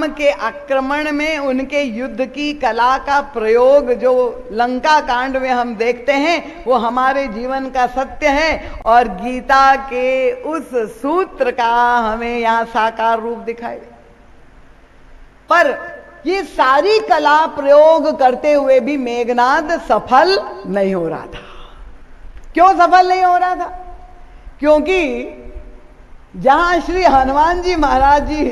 के आक्रमण में उनके युद्ध की कला का प्रयोग जो लंका कांड में हम देखते हैं वो हमारे जीवन का सत्य है और गीता के उस सूत्र का हमें यहाँ साकार रूप दिखाई दे। पर ये सारी कला प्रयोग करते हुए भी मेघनाद सफल नहीं हो रहा था। क्यों सफल नहीं हो रहा था? क्योंकि जहां श्री हनुमान जी महाराज जी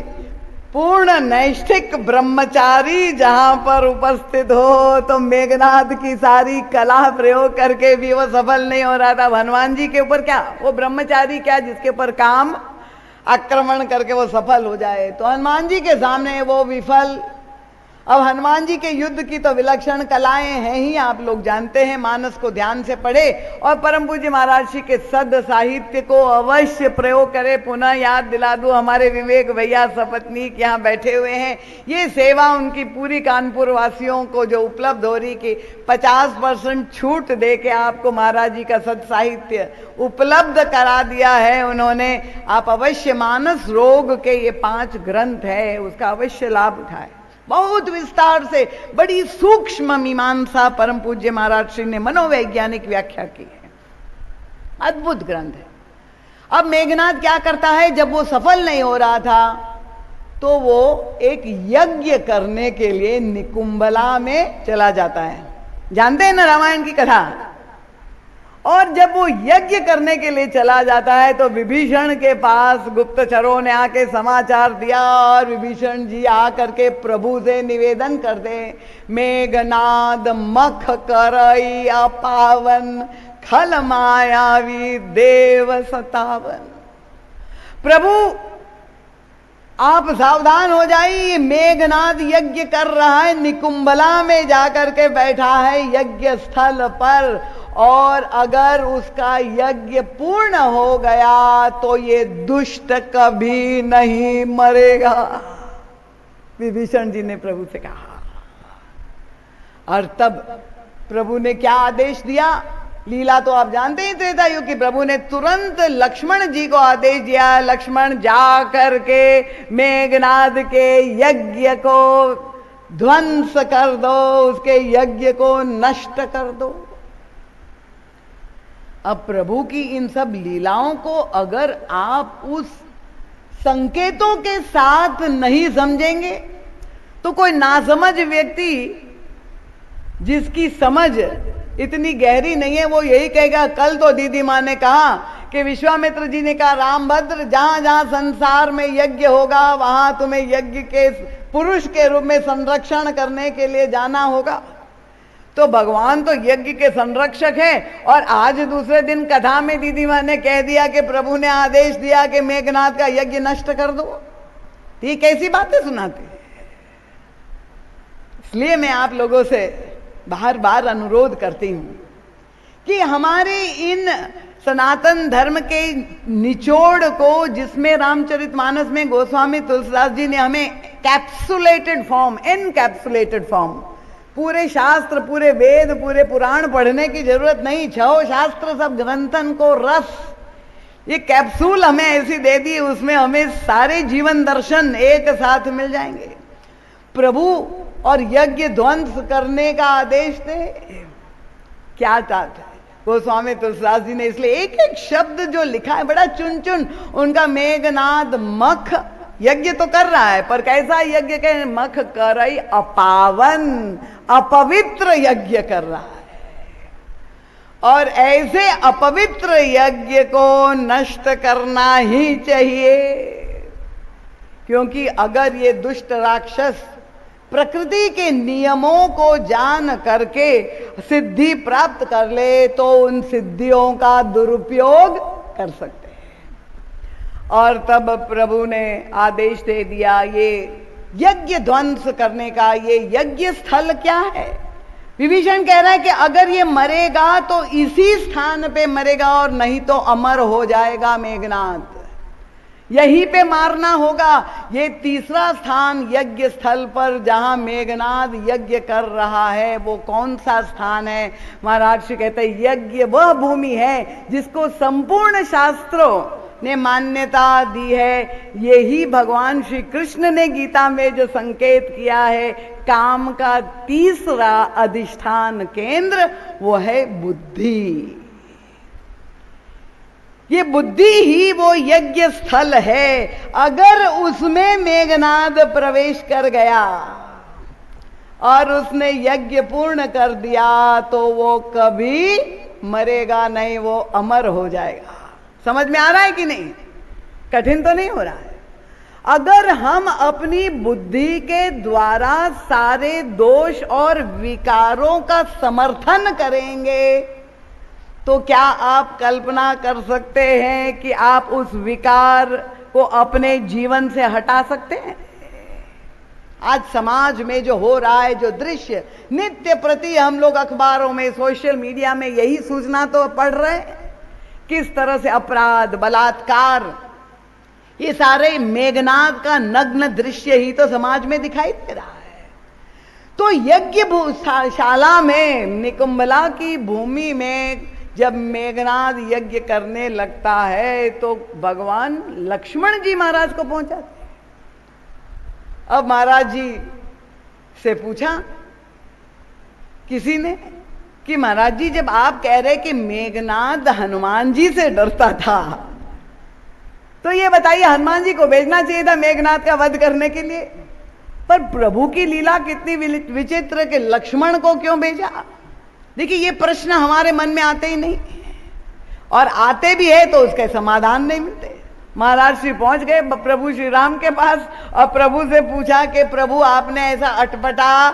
पूर्ण नैष्ठिक ब्रह्मचारी जहां पर उपस्थित हो तो मेघनाद की सारी कला प्रयोग करके भी वो सफल नहीं हो रहा था। हनुमान जी के ऊपर क्या, वो ब्रह्मचारी क्या जिसके ऊपर काम आक्रमण करके वो सफल हो जाए, तो हनुमान जी के सामने वो विफल। अब हनुमान जी के युद्ध की तो विलक्षण कलाएं हैं ही, आप लोग जानते हैं, मानस को ध्यान से पढ़े और परम पूज्य महाराज जी के सद साहित्य को अवश्य प्रयोग करें। पुनः याद दिला दूं, हमारे विवेक भैया सपत्नीक यहाँ बैठे हुए हैं, ये सेवा उनकी पूरी कानपुर वासियों को जो उपलब्ध हो रही कि 50% छूट दे के आपको महाराज जी का सद साहित्य उपलब्ध करा दिया है उन्होंने। आप अवश्य मानस रोग के ये 5 ग्रंथ है उसका अवश्य लाभ उठाए। बहुत विस्तार से बड़ी सूक्ष्म मीमांसा परम पूज्य महाराज श्री ने मनोवैज्ञानिक व्याख्या की है, अद्भुत ग्रंथ है। अब मेघनाद क्या करता है, जब वो सफल नहीं हो रहा था तो वो एक यज्ञ करने के लिए निकुंभला में चला जाता है। जानते हैं ना रामायण की कथा। और जब वो यज्ञ करने के लिए चला जाता है तो विभीषण के पास गुप्तचरों ने आके समाचार दिया और विभीषण जी आकर के प्रभु से निवेदन करते, मेघनाद मख करई अपावन खल मायावी देव सतावन। प्रभु आप सावधान हो जाइए, मेघनाद यज्ञ कर रहा है, निकुंभला में जाकर के बैठा है यज्ञ स्थल पर, और अगर उसका यज्ञ पूर्ण हो गया तो ये दुष्ट कभी नहीं मरेगा। विभीषण जी ने प्रभु से कहा। और तब प्रभु ने क्या आदेश दिया, लीला तो आप जानते ही त्रेता युग की। प्रभु ने तुरंत लक्ष्मण जी को आदेश दिया, लक्ष्मण जा करके मेघनाद के यज्ञ को ध्वंस कर दो, उसके यज्ञ को नष्ट कर दो। अब प्रभु की इन सब लीलाओं को अगर आप उस संकेतों के साथ नहीं समझेंगे तो कोई नासमझ व्यक्ति जिसकी समझ इतनी गहरी नहीं है वो यही कहेगा, कल तो दीदी माँ ने कहा कि विश्वामित्र जी ने कहा, रामभद्र जहां जहां संसार में यज्ञ होगा वहां तुम्हें यज्ञ के पुरुष के रूप में संरक्षण करने के लिए जाना होगा। तो भगवान तो यज्ञ के संरक्षक हैं और आज दूसरे दिन कथा में दीदी माँ ने कह दिया कि प्रभु ने आदेश दिया कि मेघनाद का यज्ञ नष्ट कर दो। ये कैसी बातें सुनाते हैं। इसलिए मैं आप लोगों से बार बार अनुरोध करती हूं कि हमारे इन सनातन धर्म के निचोड़ को, जिसमें रामचरितमानस में गोस्वामी तुलसीदास जी ने हमें कैप्सुलेटेड फॉर्म, एनकैप्सुलेटेड फॉर्म, पूरे शास्त्र, पूरे वेद, पूरे पुराण पढ़ने की जरूरत नहीं, 6 शास्त्र सब ग्रंथन को रस, ये कैप्सूल हमें ऐसी दे दी, उसमें हमें सारे जीवन दर्शन एक साथ मिल जाएंगे। प्रभु और यज्ञ ध्वंस करने का आदेश दे, क्या चाहते हैं गोस्वामी तुलसीदास जी ने। इसलिए एक एक शब्द जो लिखा है बड़ा चुन चुन उनका। मेघनाद मख यज्ञ तो कर रहा है, पर कैसा यज्ञ के, मख करई अपावन, अपवित्र यज्ञ कर रहा है। और ऐसे अपवित्र यज्ञ को नष्ट करना ही चाहिए, क्योंकि अगर ये दुष्ट राक्षस प्रकृति के नियमों को जान करके सिद्धि प्राप्त कर ले तो उन सिद्धियों का दुरुपयोग कर सकते। और तब प्रभु ने आदेश दे दिया ये यज्ञ ध्वंस करने का। ये यज्ञ स्थल क्या है? विभीषण कह रहा है कि अगर ये मरेगा तो इसी स्थान पे मरेगा और नहीं तो अमर हो जाएगा मेघनाद, यहीं पे मारना होगा। ये तीसरा स्थान यज्ञ स्थल पर जहां मेघनाद यज्ञ कर रहा है वो कौन सा स्थान है? महाराज श्री कहते हैं यज्ञ वह भूमि है जिसको संपूर्ण शास्त्रों ने मान्यता दी है। यही भगवान श्री कृष्ण ने गीता में जो संकेत किया है, काम का तीसरा अधिष्ठान केंद्र वो है बुद्धि। ये बुद्धि ही वो यज्ञ स्थल है। अगर उसमें मेघनाद प्रवेश कर गया और उसने यज्ञ पूर्ण कर दिया तो वो कभी मरेगा नहीं, वो अमर हो जाएगा। समझ में आ रहा है कि नहीं? कठिन तो नहीं हो रहा है। अगर हम अपनी बुद्धि के द्वारा सारे दोष और विकारों का समर्थन करेंगे तो क्या आप कल्पना कर सकते हैं कि आप उस विकार को अपने जीवन से हटा सकते हैं? आज समाज में जो हो रहा है, जो दृश्य नित्य प्रति हम लोग अखबारों में, सोशल मीडिया में यही सूचना तो पढ़ रहे हैं, किस तरह से अपराध, बलात्कार, ये सारे मेघनाद का नग्न दृश्य ही तो समाज में दिखाई दे रहा है। तो यज्ञ शाला में, निकुंभला की भूमि में जब मेघनाद यज्ञ करने लगता है तो भगवान लक्ष्मण जी महाराज को पहुंचाते। अब महाराज जी से पूछा किसी ने कि महाराज जी, जब आप कह रहे कि मेघनाद हनुमान जी से डरता था, तो ये बताइए हनुमान जी को भेजना चाहिए था मेघनाद का वध करने के लिए, पर प्रभु की लीला कितनी विचित्र कि लक्ष्मण को क्यों भेजा? देखिए, ये प्रश्न हमारे मन में आते ही नहीं, और आते भी है तो उसके समाधान नहीं मिलते। महाराज श्री पहुंच गए प्रभु श्री राम के पास और प्रभु से पूछा कि प्रभु, आपने ऐसा अटपटा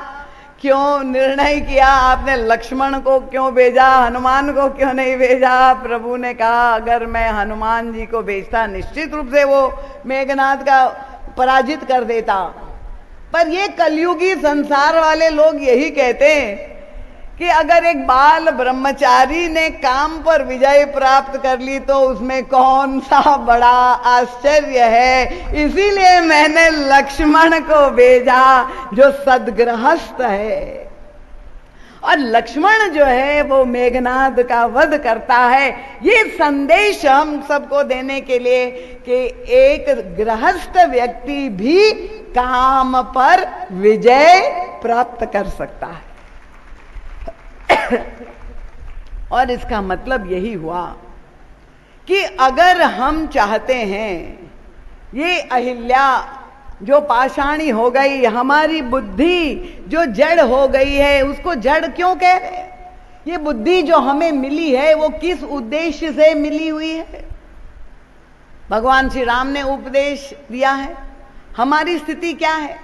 क्यों निर्णय किया? आपने लक्ष्मण को क्यों भेजा, हनुमान को क्यों नहीं भेजा? प्रभु ने कहा, अगर मैं हनुमान जी को भेजता निश्चित रूप से वो मेघनाद का पराजित कर देता। पर ये कलयुगी संसार वाले लोग यही कहते हैं कि अगर एक बाल ब्रह्मचारी ने काम पर विजय प्राप्त कर ली तो उसमें कौन सा बड़ा आश्चर्य है। इसीलिए मैंने लक्ष्मण को भेजा जो सद्गृहस्थ है। और लक्ष्मण जो है वो मेघनाद का वध करता है। ये संदेश हम सबको देने के लिए कि एक गृहस्थ व्यक्ति भी काम पर विजय प्राप्त कर सकता है। और इसका मतलब यही हुआ कि अगर हम चाहते हैं, ये अहिल्या जो पाषाणी हो गई, हमारी बुद्धि जो जड़ हो गई है, उसको जड़ क्यों कह रहे हैं? ये बुद्धि जो हमें मिली है वो किस उद्देश्य से मिली हुई है? भगवान श्री राम ने उपदेश दिया है। हमारी स्थिति क्या है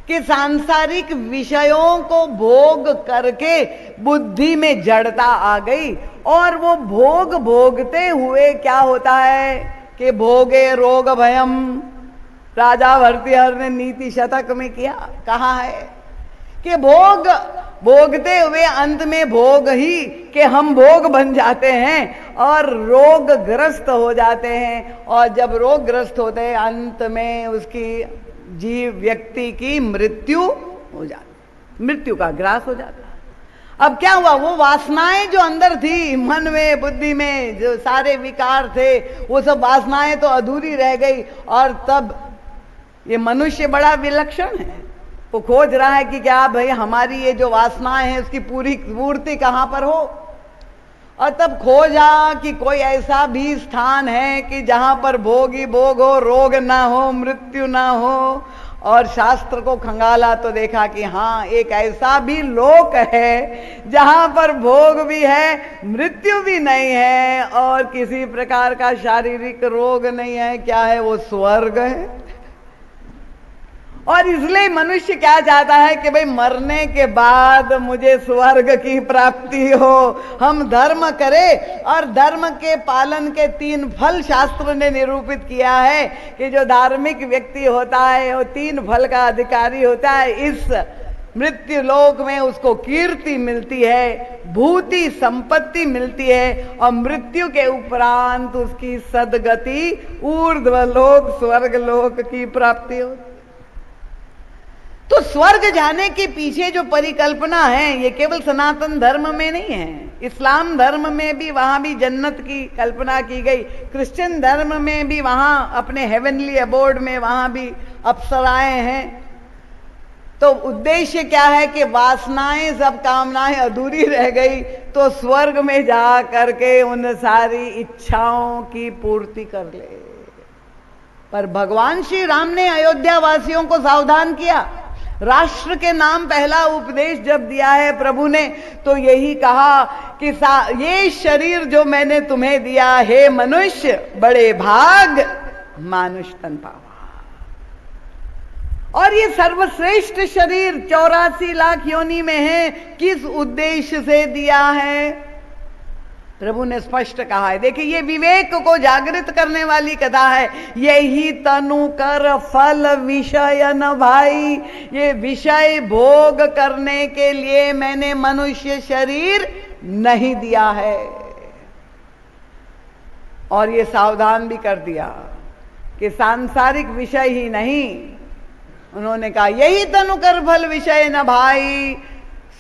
कि सांसारिक विषयों को भोग करके बुद्धि में जड़ता आ गई, और वो भोग भोगते हुए क्या होता है कि भोगे रोग भयम, राजा भर्तृहरि ने नीति शतक में कहा है कि भोग भोगते हुए अंत में भोग ही कि हम भोग बन जाते हैं और रोग ग्रस्त हो जाते हैं। और जब रोग ग्रस्त होते हैं अंत में उसकी जीव व्यक्ति की मृत्यु हो जाती, मृत्यु का ग्रास हो जाता है। अब क्या हुआ, वो वासनाएं जो अंदर थी मन में, बुद्धि में, जो सारे विकार थे, वो सब वासनाएं तो अधूरी रह गई। और तब ये मनुष्य बड़ा विलक्षण है, वो खोज रहा है कि क्या भाई हमारी ये जो वासनाएं हैं उसकी पूर्ति कहां पर हो। और तब खोजा कि कोई ऐसा भी स्थान है कि जहां पर भोग ही भोग हो, रोग ना हो, मृत्यु ना हो। और शास्त्र को खंगाला तो देखा कि हाँ, एक ऐसा भी लोक है जहां पर भोग भी है, मृत्यु भी नहीं है और किसी प्रकार का शारीरिक रोग नहीं है। क्या है वो? स्वर्ग है। और इसलिए मनुष्य क्या चाहता है कि भाई मरने के बाद मुझे स्वर्ग की प्राप्ति हो। हम धर्म करें और धर्म के पालन के 3 फल शास्त्र ने निरूपित किया है कि जो धार्मिक व्यक्ति होता है वो 3 फल का अधिकारी होता है। इस मृत्यु लोक में उसको कीर्ति मिलती है, भूति संपत्ति मिलती है और मृत्यु के उपरांत उसकी सदगति ऊर्ध्व लोक स्वर्ग लोक की प्राप्ति होती। तो स्वर्ग जाने के पीछे जो परिकल्पना है ये केवल सनातन धर्म में नहीं है, इस्लाम धर्म में भी वहां भी जन्नत की कल्पना की गई, क्रिश्चियन धर्म में भी वहां अपने हेवनली अबोर्ड में वहां भी अप्सराएं हैं। तो उद्देश्य क्या है कि वासनाएं सब कामनाएं अधूरी रह गई तो स्वर्ग में जा करके उन सारी इच्छाओं की पूर्ति कर ले। पर भगवान श्री राम ने अयोध्या वासियों को सावधान किया। राष्ट्र के नाम पहला उपदेश जब दिया है प्रभु ने तो यही कहा कि ये शरीर जो मैंने तुम्हें दिया हे मनुष्य, बड़े भाग मानुष तन पावा। और ये सर्वश्रेष्ठ शरीर 84 लाख योनि में है, किस उद्देश्य से दिया है प्रभु ने स्पष्ट कहा है। देखिए ये विवेक को जागृत करने वाली कथा है। यही तनु कर फल विषय न भाई, ये विषय भोग करने के लिए मैंने मनुष्य शरीर नहीं दिया है। और ये सावधान भी कर दिया कि सांसारिक विषय ही नहीं, उन्होंने कहा यही तनु कर फल विषय न भाई,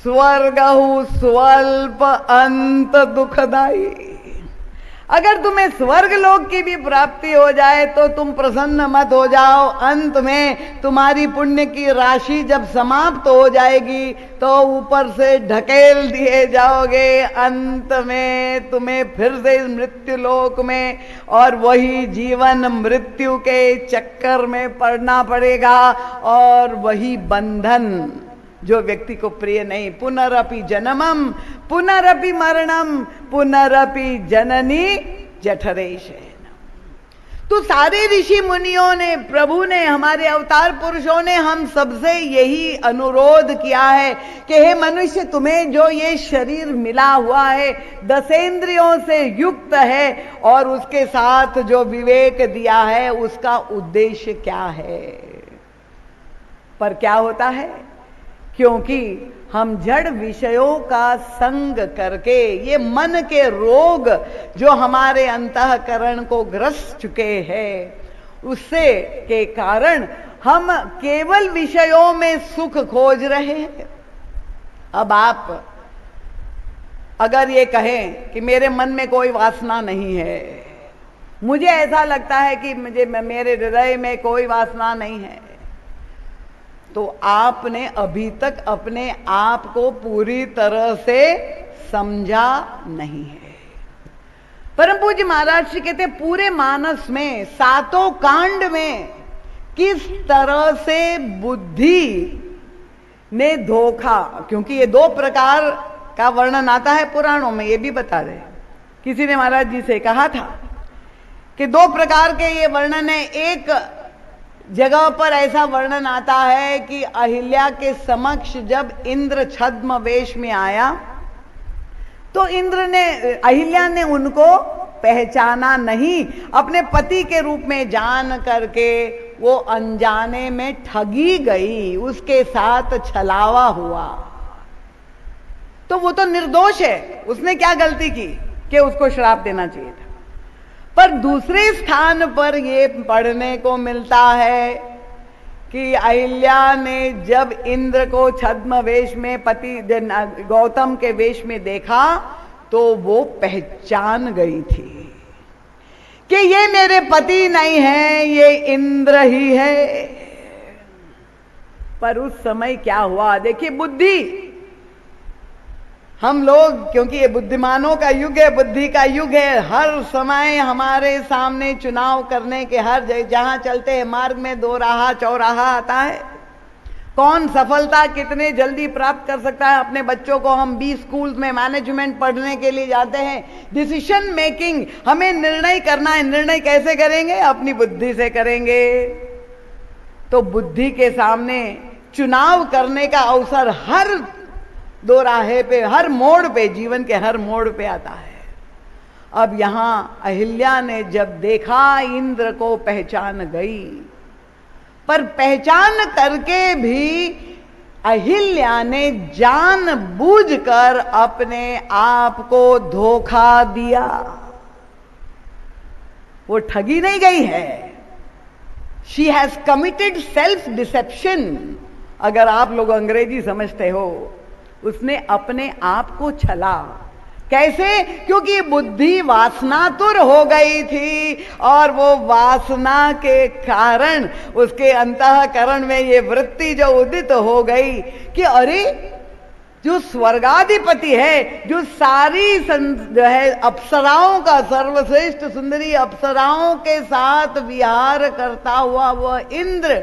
स्वर्गहु स्वल्प अंत दुखदाई। अगर तुम्हें स्वर्ग लोक की भी प्राप्ति हो जाए तो तुम प्रसन्न मत हो जाओ। अंत में तुम्हारी पुण्य की राशि जब समाप्त हो जाएगी तो ऊपर से ढकेल दिए जाओगे, अंत में तुम्हें फिर से मृत्यु लोक में और वही जीवन मृत्यु के चक्कर में पड़ना पड़ेगा और वही बंधन जो व्यक्ति को प्रिय नहीं। पुनरपि जन्मम पुनरपि मरणम पुनरपि जननी जठरेशेन। तो सारे ऋषि मुनियों ने, प्रभु ने, हमारे अवतार पुरुषों ने हम सबसे यही अनुरोध किया है कि हे मनुष्य, तुम्हें जो ये शरीर मिला हुआ है 10 इंद्रियों से युक्त है और उसके साथ जो विवेक दिया है उसका उद्देश्य क्या है। पर क्या होता है, क्योंकि हम जड़ विषयों का संग करके ये मन के रोग जो हमारे अंतःकरण को ग्रस्त चुके हैं उससे के कारण हम केवल विषयों में सुख खोज रहे हैं। अब आप अगर ये कहें कि मेरे मन में कोई वासना नहीं है, मुझे ऐसा लगता है कि मेरे हृदय में कोई वासना नहीं है, तो आपने अभी तक अपने आप को पूरी तरह से समझा नहीं है। परम पूज्य महाराज जी कहते पूरे मानस में 7 कांड में किस तरह से बुद्धि ने धोखा, क्योंकि ये 2 प्रकार का वर्णन आता है पुराणों में, ये भी बता दें। किसी ने महाराज जी से कहा था कि 2 प्रकार के ये वर्णन है। एक जगह पर ऐसा वर्णन आता है कि अहिल्या के समक्ष जब इंद्र छद्म वेश में आया तो अहिल्या ने उनको पहचाना नहीं, अपने पति के रूप में जान करके वो अनजाने में ठगी गई, उसके साथ छलावा हुआ। तो वो तो निर्दोष है, उसने क्या गलती की कि उसको श्राप देना चाहिए था। पर दूसरे स्थान पर यह पढ़ने को मिलता है कि अहिल्या ने जब इंद्र को छद्म वेश में पति गौतम के वेश में देखा तो वो पहचान गई थी कि ये मेरे पति नहीं है, ये इंद्र ही है। पर उस समय क्या हुआ, देखिए बुद्धि, हम लोग, क्योंकि ये बुद्धिमानों का युग है, बुद्धि का युग है, हर समय हमारे सामने चुनाव करने के हर जहां चलते हैं मार्ग में 2 राह चौराहा आता है। कौन सफलता कितने जल्दी प्राप्त कर सकता है। अपने बच्चों को हम 20 स्कूल में मैनेजमेंट पढ़ने के लिए जाते हैं। डिसीजन मेकिंग, हमें निर्णय करना है, निर्णय कैसे करेंगे, अपनी बुद्धि से करेंगे। तो बुद्धि के सामने चुनाव करने का अवसर हर 2 राहे पे, हर मोड़ पे, जीवन के हर मोड़ पे आता है। अब यहां अहिल्या ने जब देखा इंद्र को पहचान गई, पर पहचान करके भी अहिल्या ने जानबूझकर अपने आप को धोखा दिया। वो ठगी नहीं गई है, she has committed self deception. अगर आप लोग अंग्रेजी समझते हो, उसने अपने आप को छला। कैसे? क्योंकि बुद्धि वासनातुर हो गई थी और वो वासना के कारण उसके अंतःकरण में ये वृत्ति जो उदित हो गई कि अरे, जो स्वर्गाधिपति है, जो सारी जो है अप्सराओं का सर्वश्रेष्ठ सुंदरी अप्सराओं के साथ विहार करता हुआ वह इंद्र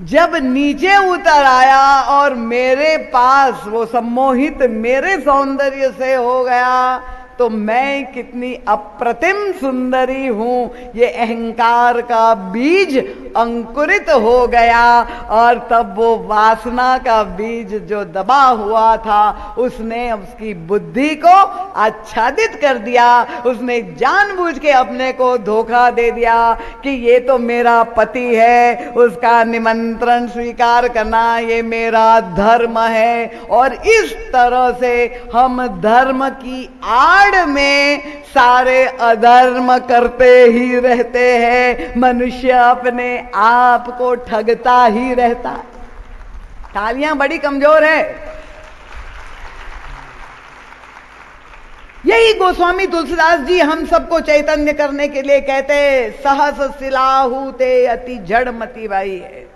जब नीचे उतर आया और मेरे पास वो सम्मोहित मेरे सौंदर्य से हो गया, तो मैं कितनी अप्रतिम सुंदरी हूं, ये अहंकार का बीज अंकुरित हो गया। और तब वो वासना का बीज जो दबा हुआ था, उसने उसकी बुद्धि को आच्छादित कर दिया। उसने जानबूझ के अपने को धोखा दे दिया कि ये तो मेरा पति है, उसका निमंत्रण स्वीकार करना ये मेरा धर्म है। और इस तरह से हम धर्म की आड़ में सारे अधर्म करते ही रहते हैं। मनुष्य अपने आप को ठगता ही रहता है। तालियां बड़ी कमजोर है। यही गोस्वामी तुलसीदास जी हम सबको चैतन्य करने के लिए कहते हैं, सहस सिलाहू ते अति जड़ मती बाई है।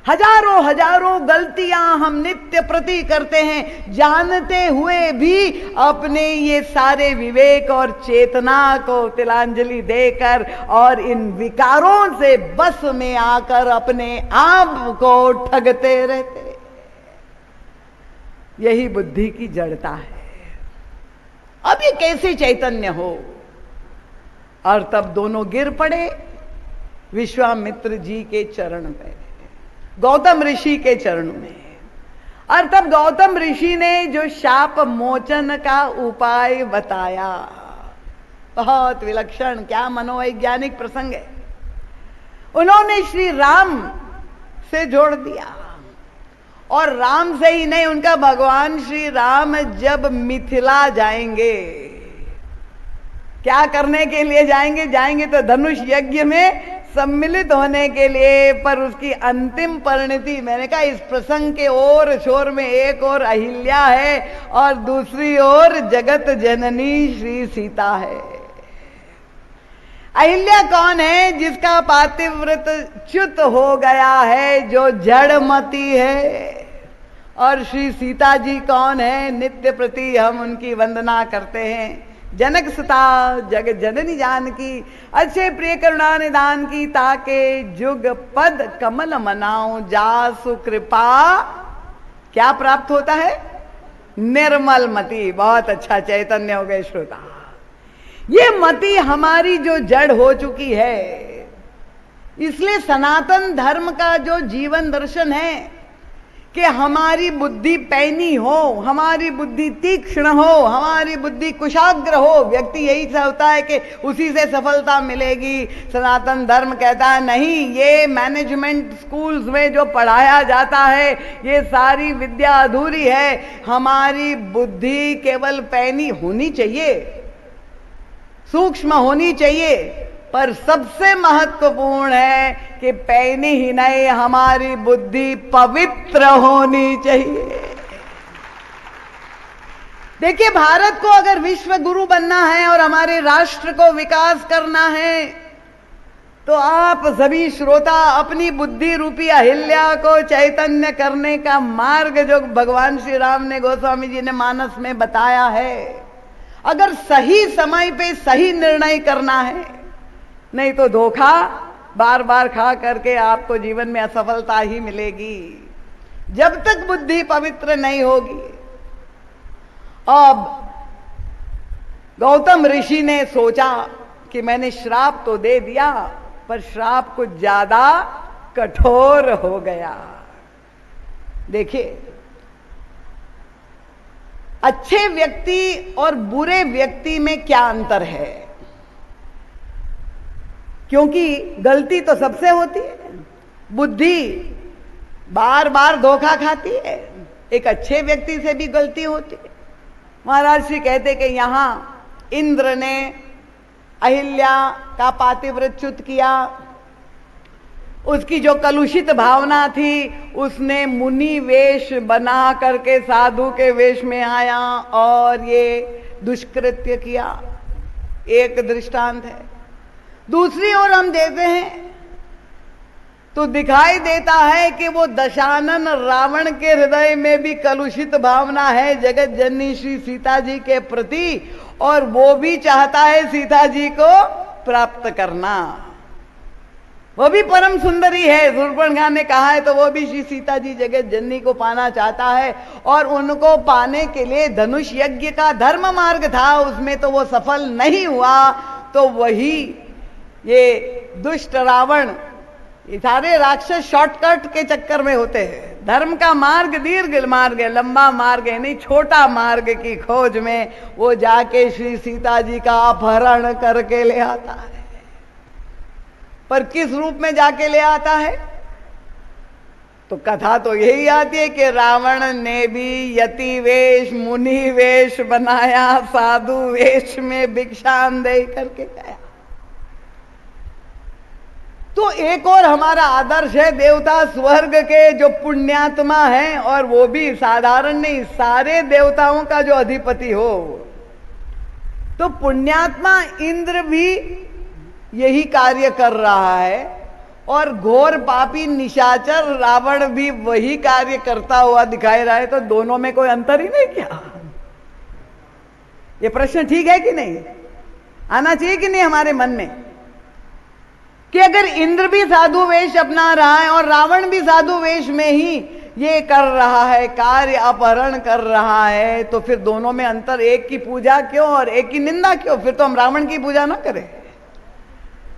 हजारों हजारों गलतियां हम नित्य प्रति करते हैं, जानते हुए भी अपने ये सारे विवेक और चेतना को तिलांजलि देकर और इन विकारों से बस में आकर अपने आप को ठगते रहते। यही बुद्धि की जड़ता है। अब ये कैसे चैतन्य हो? और तब दोनों गिर पड़े विश्वामित्र जी के चरण पे, गौतम ऋषि के चरणों में। और तब गौतम ऋषि ने जो शाप मोचन का उपाय बताया, बहुत विलक्षण, क्या मनोवैज्ञानिक प्रसंग है। उन्होंने श्री राम से जोड़ दिया। और राम से ही नहीं, उनका भगवान श्री राम जब मिथिला जाएंगे, क्या करने के लिए जाएंगे? जाएंगे तो धनुष यज्ञ में सम्मिलित होने के लिए। पर उसकी अंतिम परिणति, मैंने कहा इस प्रसंग के ओर छोर में एक और अहिल्या है और दूसरी ओर जगत जननी श्री सीता है। अहिल्या कौन है? जिसका पातिव्रत च्युत हो गया है, जो जड़मती है। और श्री सीता जी कौन है? नित्य प्रति हम उनकी वंदना करते हैं। जनक सुता जग जननी जानकी, अच्छे प्रिय करुणा निदान की, ताके जुग पद कमल मनाऊं, जासु कृपा क्या प्राप्त होता है? निर्मल मति। बहुत अच्छा, चैतन्य हो गए श्रोता। ये मति हमारी जो जड़ हो चुकी है, इसलिए सनातन धर्म का जो जीवन दर्शन है कि हमारी बुद्धि पैनी हो, हमारी बुद्धि तीक्ष्ण हो, हमारी बुद्धि कुशाग्र हो। व्यक्ति यही चाहता है कि उसी से सफलता मिलेगी। सनातन धर्म कहता है नहीं, ये मैनेजमेंट स्कूल्स में जो पढ़ाया जाता है ये सारी विद्या अधूरी है। हमारी बुद्धि केवल पैनी होनी चाहिए, सूक्ष्म होनी चाहिए, पर सबसे महत्वपूर्ण है कि पैनी ही नहीं, हमारी बुद्धि पवित्र होनी चाहिए। देखिए, भारत को अगर विश्व गुरु बनना है और हमारे राष्ट्र को विकास करना है, तो आप सभी श्रोता अपनी बुद्धि रूपी अहिल्या को चैतन्य करने का मार्ग जो भगवान श्री राम ने, गोस्वामी जी ने मानस में बताया है, अगर सही समय पे सही निर्णय करना है, नहीं तो धोखा बार बार खा करके आपको जीवन में असफलता ही मिलेगी, जब तक बुद्धि पवित्र नहीं होगी। अब गौतम ऋषि ने सोचा कि मैंने श्राप तो दे दिया, पर श्राप कुछ ज्यादा कठोर हो गया। देखिए, अच्छे व्यक्ति और बुरे व्यक्ति में क्या अंतर है? क्योंकि गलती तो सबसे होती है, बुद्धि बार बार धोखा खाती है। एक अच्छे व्यक्ति से भी गलती होती है। महाराज श्री कहते कि यहां इंद्र ने अहिल्या का पातिव्रत च्युत किया, उसकी जो कलुषित भावना थी, उसने मुनि वेश बना करके साधु के वेश में आया और ये दुष्कृत्य किया। एक दृष्टांत है। दूसरी ओर हम देखते हैं तो दिखाई देता है कि वो दशानन रावण के हृदय में भी कलुषित भावना है जगत जननी श्री सीता जी के प्रति, और वो भी चाहता है सीता जी को प्राप्त करना। वो भी परम सुंदरी है, शूर्पणखा ने कहा है, तो वो भी श्री सीता जी जगत जननी को पाना चाहता है, और उनको पाने के लिए धनुष यज्ञ का धर्म मार्ग था, उसमें तो वो सफल नहीं हुआ। तो वही ये दुष्ट रावण, ये सारे राक्षस शॉर्टकट के चक्कर में होते हैं। धर्म का मार्ग दीर्घ मार्ग है, लंबा मार्ग है नहीं, छोटा मार्ग की खोज में वो जाके श्री सीता जी का अपहरण करके ले आता है। पर किस रूप में जाके ले आता है? तो कथा तो यही आती है कि रावण ने भी यति वेश, मुनि वेश बनाया, साधु वेश में भिक्षान दे करके गया। तो एक और हमारा आदर्श है, देवता स्वर्ग के जो पुण्यात्मा हैं, और वो भी साधारण नहीं, सारे देवताओं का जो अधिपति हो। तो पुण्यात्मा इंद्र भी यही कार्य कर रहा है, और घोर पापी निशाचर रावण भी वही कार्य करता हुआ दिखाई रहा है। तो दोनों में कोई अंतर ही नहीं क्या? ये प्रश्न ठीक है कि नहीं? आना चाहिए कि नहीं हमारे मन में कि अगर इंद्र भी साधु वेश अपना रहा है और रावण भी साधु वेश में ही ये कर रहा है, कार्य अपहरण कर रहा है, तो फिर दोनों में अंतर, एक की पूजा क्यों और एक की निंदा क्यों? फिर तो हम रावण की पूजा ना करें।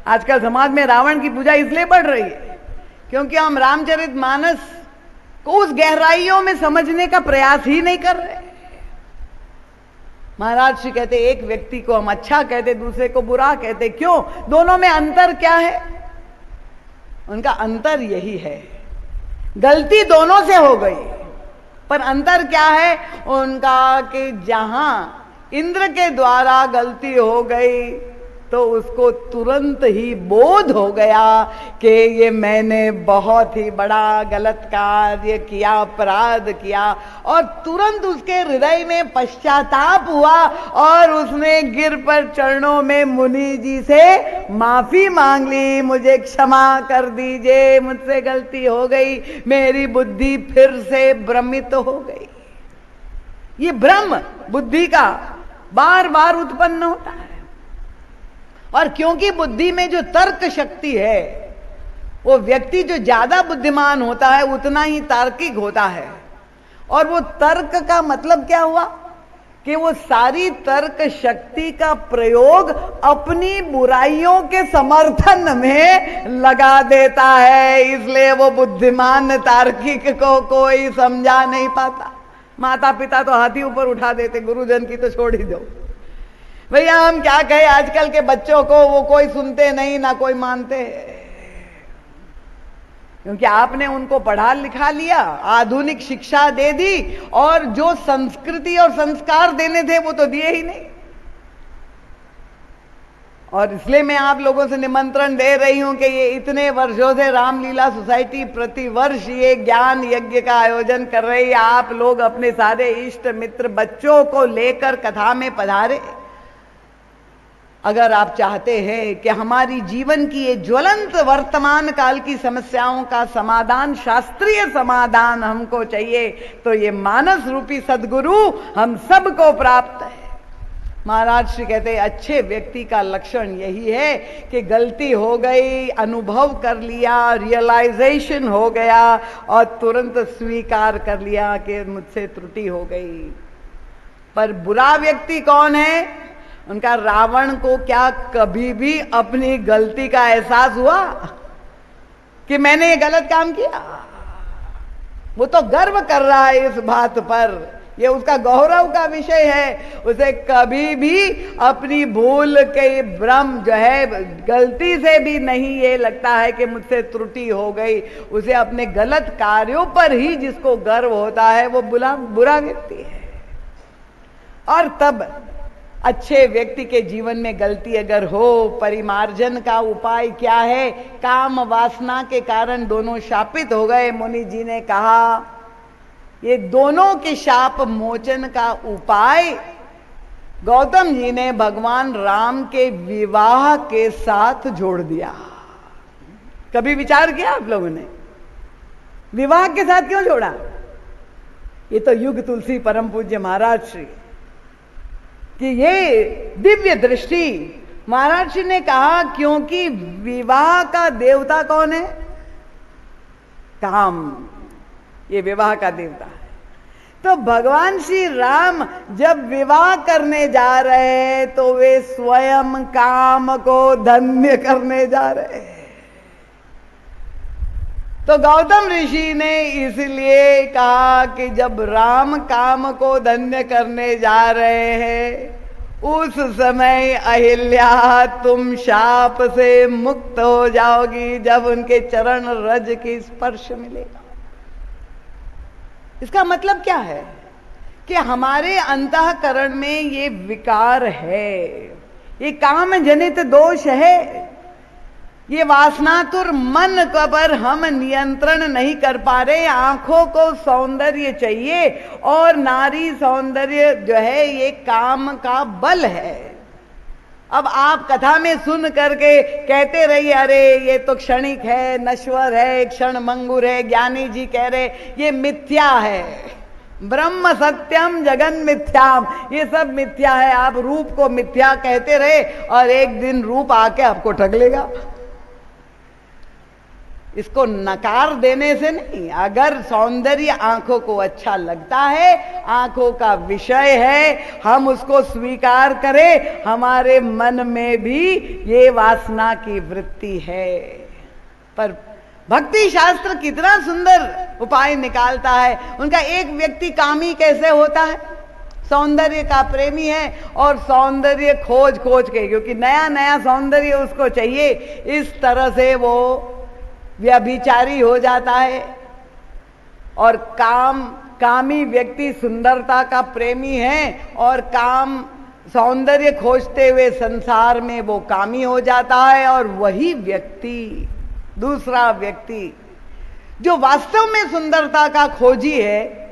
आजकल समाज में रावण की पूजा इसलिए बढ़ रही है क्योंकि हम रामचरितमानस को उस गहराइयों में समझने का प्रयास ही नहीं कर रहे। महाराज श्री कहते एक व्यक्ति को हम अच्छा कहते, दूसरे को बुरा कहते, क्यों? दोनों में अंतर क्या है? उनका अंतर यही है, गलती दोनों से हो गई, पर अंतर क्या है उनका कि जहां इंद्र के द्वारा गलती हो गई तो उसको तुरंत ही बोध हो गया कि ये मैंने बहुत ही बड़ा गलत कार्य किया, अपराध किया, और तुरंत उसके हृदय में पश्चाताप हुआ और उसने गिर पर चरणों में मुनि जी से माफी मांग ली, मुझे क्षमा कर दीजिए, मुझसे गलती हो गई, मेरी बुद्धि फिर से भ्रमित हो गई। ये भ्रम बुद्धि का बार बार उत्पन्न होता है, और क्योंकि बुद्धि में जो तर्क शक्ति है, वो व्यक्ति जो ज्यादा बुद्धिमान होता है उतना ही तार्किक होता है। और वो तर्क का मतलब क्या हुआ कि वो सारी तर्क शक्ति का प्रयोग अपनी बुराइयों के समर्थन में लगा देता है, इसलिए वो बुद्धिमान तार्किक को कोई समझा नहीं पाता। माता पिता तो हाथी ऊपर उठा देते, गुरुजन की तो छोड़ ही दो। भैया हम क्या कहें, आजकल के बच्चों को वो कोई सुनते नहीं ना कोई मानते, क्योंकि आपने उनको पढ़ा लिखा लिया, आधुनिक शिक्षा दे दी, और जो संस्कृति और संस्कार देने थे वो तो दिए ही नहीं। और इसलिए मैं आप लोगों से निमंत्रण दे रही हूं कि ये इतने वर्षों से रामलीला सोसाइटी प्रतिवर्ष ये ज्ञान यज्ञ का आयोजन कर रही है। आप लोग अपने सारे इष्ट मित्र बच्चों को लेकर कथा में पधारे। अगर आप चाहते हैं कि हमारी जीवन की ये ज्वलंत वर्तमान काल की समस्याओं का समाधान, शास्त्रीय समाधान हमको चाहिए, तो ये मानस रूपी सद्गुरु हम सबको प्राप्त है। महाराज श्री कहते हैं अच्छे व्यक्ति का लक्षण यही है कि गलती हो गई, अनुभव कर लिया, रियलाइजेशन हो गया, और तुरंत स्वीकार कर लिया कि मुझसे त्रुटि हो गई। पर बुरा व्यक्ति कौन है? उनका रावण को क्या कभी भी अपनी गलती का एहसास हुआ कि मैंने ये गलत काम किया? वो तो गर्व कर रहा है इस बात पर, ये उसका गौरव का विषय है। उसे कभी भी अपनी भूल के भ्रम जो है, गलती से भी नहीं ये लगता है कि मुझसे त्रुटि हो गई। उसे अपने गलत कार्यों पर ही जिसको गर्व होता है वो बुरा व्यक्ति है। और तब अच्छे व्यक्ति के जीवन में गलती अगर हो, परिमार्जन का उपाय क्या है? काम वासना के कारण दोनों शापित हो गए। मुनि जी ने कहा ये दोनों के शाप मोचन का उपाय गौतम जी ने भगवान राम के विवाह के साथ जोड़ दिया। कभी विचार किया आप लोगों ने विवाह के साथ क्यों जोड़ा? ये तो युग तुलसी परम पूज्य महाराज श्री कि ये दिव्य दृष्टि महाराज जी ने कहा, क्योंकि विवाह का देवता कौन है? काम। ये विवाह का देवता है। तो भगवान श्री राम जब विवाह करने जा रहे हैं तो वे स्वयं काम को धन्य करने जा रहे हैं। तो गौतम ऋषि ने इसलिए कहा कि जब राम काम को धन्य करने जा रहे हैं उस समय अहिल्या तुम शाप से मुक्त हो जाओगी जब उनके चरण रज की स्पर्श मिलेगा। इसका मतलब क्या है कि हमारे अंतःकरण में ये विकार है, ये काम जनित दोष है, ये वासनातुर मन पर हम नियंत्रण नहीं कर पा रहे। आंखों को सौंदर्य चाहिए और नारी सौंदर्य जो है ये काम का बल है। अब आप कथा में सुन करके कहते रहिए अरे ये तो क्षणिक है, नश्वर है, क्षण मंगुर है। ज्ञानी जी कह रहे ये मिथ्या है, ब्रह्म सत्यम जगन मिथ्याम, ये सब मिथ्या है। आप रूप को मिथ्या कहते रहे और एक दिन रूप आके आपको ठग लेगा। इसको नकार देने से नहीं, अगर सौंदर्य आंखों को अच्छा लगता है, आंखों का विषय है, हम उसको स्वीकार करें। हमारे मन में भी ये वासना की वृत्ति है। पर भक्ति शास्त्र कितना सुंदर उपाय निकालता है। उनका एक व्यक्ति कामी कैसे होता है? सौंदर्य का प्रेमी है और सौंदर्य खोज खोज के, क्योंकि नया नया सौंदर्य उसको चाहिए, इस तरह से वो व्यभिचारी हो जाता है। और कामी व्यक्ति सुंदरता का प्रेमी है और काम सौंदर्य खोजते हुए संसार में वो कामी हो जाता है। और वही व्यक्ति, दूसरा व्यक्ति जो वास्तव में सुंदरता का खोजी है,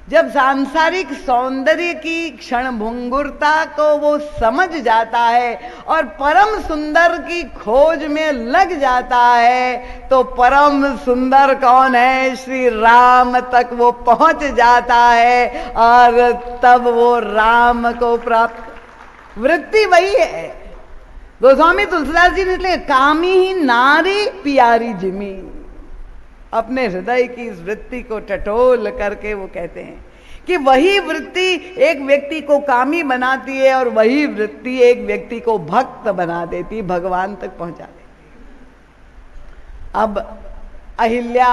जब सांसारिक सौंदर्य की क्षणभंगुरता को वो समझ जाता है और परम सुंदर की खोज में लग जाता है, तो परम सुंदर कौन है? श्री राम तक वो पहुंच जाता है और तब वो राम को प्राप्त। वृत्ति वही है। गोस्वामी तुलसीदास जी ने इसलिए कामी ही नारी प्यारी जिमी, अपने हृदय की इस वृत्ति को टटोल करके वो कहते हैं कि वही वृत्ति एक व्यक्ति को कामी बनाती है और वही वृत्ति एक व्यक्ति को भक्त बना देती, भगवान तक पहुंचा देती। अब अहिल्या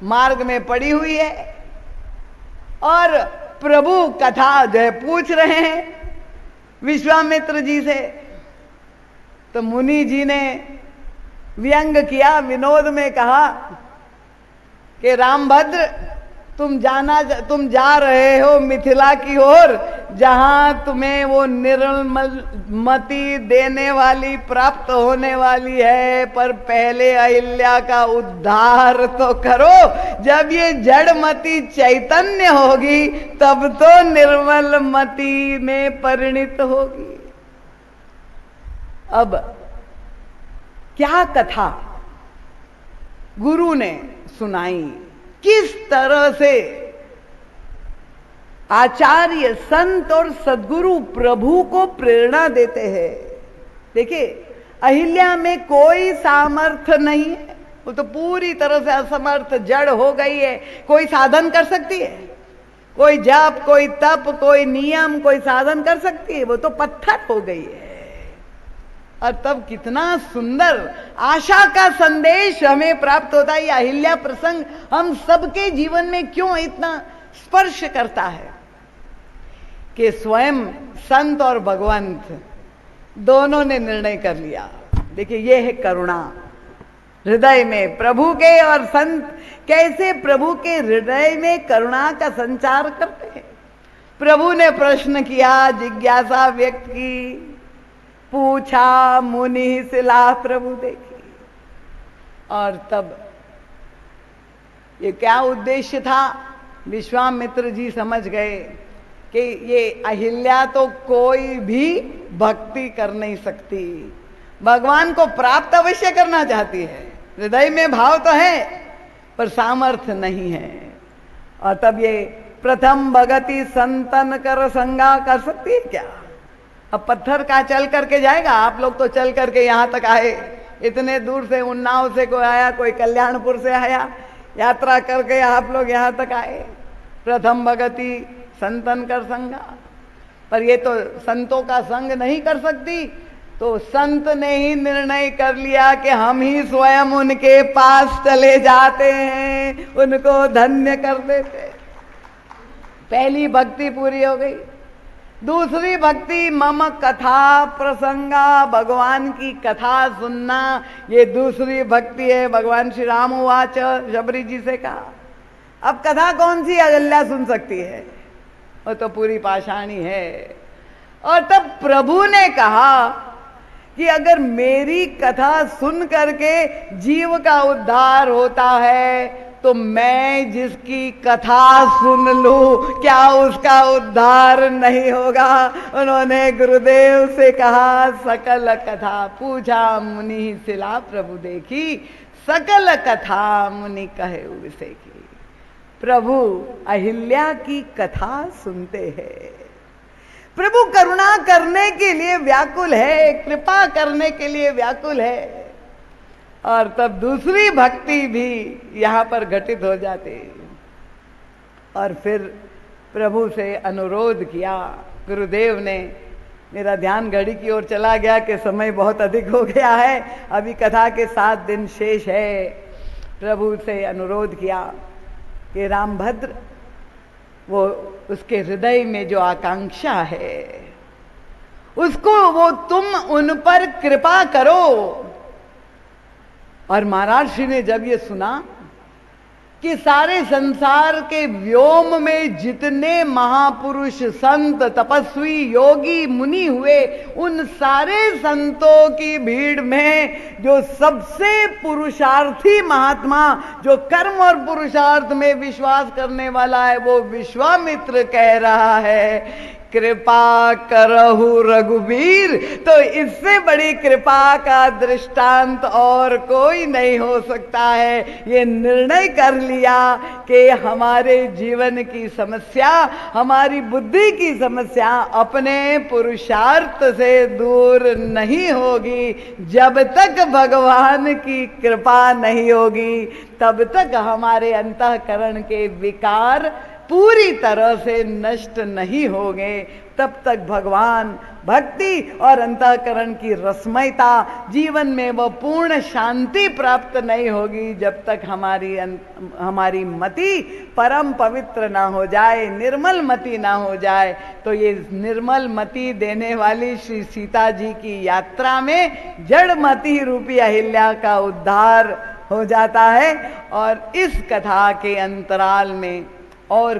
मार्ग में पड़ी हुई है और प्रभु कथा जो है पूछ रहे हैं विश्वामित्र जी से। तो मुनि जी ने व्यंग किया, विनोद में कहा कि रामभद्र तुम जा रहे हो मिथिला की ओर, जहां तुम्हें वो निर्मल मति देने वाली प्राप्त होने वाली है, पर पहले अहिल्या का उद्धार तो करो। जब ये जड़मति चैतन्य होगी तब तो निर्मल मति में परिणित होगी। अब क्या कथा गुरु ने सुनाई, किस तरह से आचार्य संत और सद्गुरु प्रभु को प्रेरणा देते हैं। देखिए अहिल्या में कोई सामर्थ्य नहीं है, वो तो पूरी तरह से असमर्थ जड़ हो गई है। कोई साधन कर सकती है, कोई जप, कोई तप, कोई नियम, कोई साधन कर सकती है, वो तो पत्थर हो गई है। और तब कितना सुंदर आशा का संदेश हमें प्राप्त होता है। यह अहिल्या प्रसंग हम सबके जीवन में क्यों इतना स्पर्श करता है कि स्वयं संत और भगवंत दोनों ने निर्णय कर लिया। देखिए यह है करुणा हृदय में प्रभु के, और संत कैसे प्रभु के हृदय में करुणा का संचार करते हैं। प्रभु ने प्रश्न किया, जिज्ञासा व्यक्त की, पूछा, मुनि शिला प्रभु देखी। और तब ये क्या उद्देश्य था, विश्वामित्र जी समझ गए कि ये अहिल्या तो कोई भी भक्ति कर नहीं सकती, भगवान को प्राप्त अवश्य करना चाहती है, हृदय में भाव तो है पर सामर्थ्य नहीं है। और तब ये प्रथम भगति संतन कर संगा कर सकती है क्या? अब पत्थर का चल करके जाएगा? आप लोग तो चल करके यहां तक आए, इतने दूर से उन्नाव से कोई आया, कोई कल्याणपुर से आया, यात्रा करके आप लोग यहां तक आए। प्रथम भगति संतन कर संगा, पर ये तो संतों का संग नहीं कर सकती, तो संत ने ही निर्णय कर लिया कि हम ही स्वयं उनके पास चले जाते हैं, उनको धन्य कर देते। पहली भक्ति पूरी हो गई। दूसरी भक्ति मम कथा प्रसंगा, भगवान की कथा सुनना, ये दूसरी भक्ति है। भगवान श्री राम उवाच, शबरी जी से कहा, अब कथा कौन सी अहिल्या सुन सकती है, वो तो पूरी पाषाणी है। और तब प्रभु ने कहा कि अगर मेरी कथा सुन करके जीव का उद्धार होता है तो मैं जिसकी कथा सुन लूं, क्या उसका उद्धार नहीं होगा? उन्होंने गुरुदेव से कहा, सकल कथा पूछा मुनि शिला प्रभु देखी, सकल कथा मुनि कहे विषय की। प्रभु अहिल्या की कथा सुनते हैं। प्रभु करुणा करने के लिए व्याकुल है, कृपा करने के लिए व्याकुल है। और तब दूसरी भक्ति भी यहां पर घटित हो जाती। और फिर प्रभु से अनुरोध किया, गुरुदेव ने, मेरा ध्यान घड़ी की ओर चला गया कि समय बहुत अधिक हो गया है, अभी कथा के 7 दिन शेष है। प्रभु से अनुरोध किया कि रामभद्र, वो उसके हृदय में जो आकांक्षा है उसको वो तुम उन पर कृपा करो। और महाराज श्री ने जब ये सुना कि सारे संसार के व्योम में जितने महापुरुष संत तपस्वी योगी मुनि हुए, उन सारे संतों की भीड़ में जो सबसे पुरुषार्थी महात्मा, जो कर्म और पुरुषार्थ में विश्वास करने वाला है, वो विश्वामित्र कह रहा है, कृपा करहु रघुवीर। तो इससे बड़ी कृपा का दृष्टांत और कोई नहीं हो सकता है। ये निर्णय कर लिया कि हमारे जीवन की समस्या, हमारी बुद्धि की समस्या अपने पुरुषार्थ से दूर नहीं होगी। जब तक भगवान की कृपा नहीं होगी, तब तक हमारे अंतःकरण के विकार पूरी तरह से नष्ट नहीं होंगे। तब तक भगवान, भक्ति और अंतःकरण की रसमयता, जीवन में वो पूर्ण शांति प्राप्त नहीं होगी जब तक हमारी मति परम पवित्र ना हो जाए, निर्मल मति ना हो जाए। तो ये निर्मल मति देने वाली श्री सीता जी की यात्रा में जड़ मति रूपी अहिल्या का उद्धार हो जाता है। और इस कथा के अंतराल में और